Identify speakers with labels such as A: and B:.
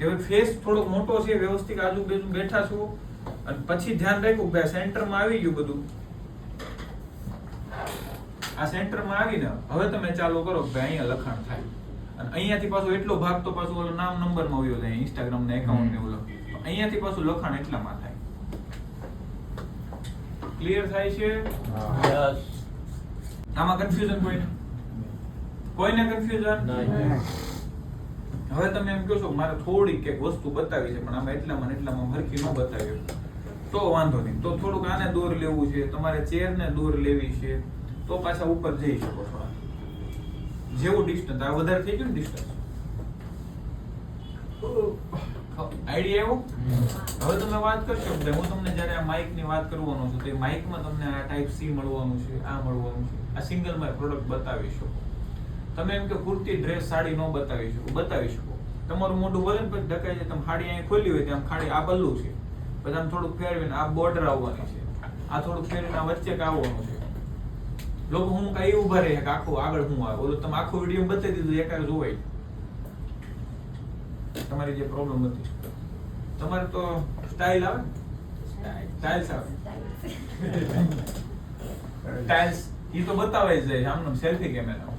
A: કે ફેસ થોડોક મોટો છે, વ્યવસ્થિત આજુબાજુ બેઠા છો, અને પછી ધ્યાન રાખ્યું કે સેન્ટરમાં આવી ગયું બધું. આ સેન્ટરમાં આવીને હવે તમે ચાલુ કરો કે અહીંયા લખાણ થાય, અને અહીંયાથી પાછું એટલો ભાગ તો પાછું ઓલો નામ નંબરમાં આવ્યો જાય, ઇન્સ્ટાગ્રામ ના એકાઉન્ટ ને ઓલો, અહીંયાથી પાછું લખાણ એટલામાં થાય. ક્લિયર થાય છે? આમાં કન્ફ્યુઝન કોઈને કન્ફ્યુઝન? હવે તમે એમ કહો છો મારે થોડી કઈક વસ્તુ બતાવી છે પણ આમાં એટલામાં હરખી ન બતાવ્યું, તો વાંધો નહીં, તો થોડુંક આને દૂર લેવું છે, તમારે ચેરને દૂર લેવી છે, તો પાછા ઉપર જઈ શકો છો. જેવું ડિસ્ટન્સ આ વધારે થઈ ગયું ને ડિસ્ટન્સ, આઈડિયા આવ્યો? હવે તમે વાત કરશો કે હું તમને જ્યારે આ માઇક ની વાત કરવાનો છું તો એ માઇકમાં તમને આ ટાઈપ સી મળવાનું છે, આ મળવાનું છે, આ સિંગલ માં પ્રોડક્ટ બતાવી શકો. તમે એમ કે કુર્તી ડ્રેસ સાડી નો બતાવી શકો. તમારું મોઢું ભલે ને પછી ઢકાઈ જાય, તમે ખાડી અહીં ખોલી હોય ત્યાં ખાડી આ બલ્લું છે, પછી આમ થોડુંક ફેરવીને આ બોર્ડર આવવાની છે, આ થોડુંક ફેરવીને આ વચ્ચે આવવાનું છે. લોકો હું કઈ ઉભા રહે કે આખું આગળ હું આવે, ઓલો તમે આખો વિડીયો બતાવી દીધું એકારે જોવાય. તમારી જે પ્રોબ્લેમ હતી, તમારે તો સ્ટાઇલ આવે, ટાઇલ્સ આવે, ટાઇલ્સ એ તો બતાવાય જ જાય આમનો સેલ્ફી કેમેરા.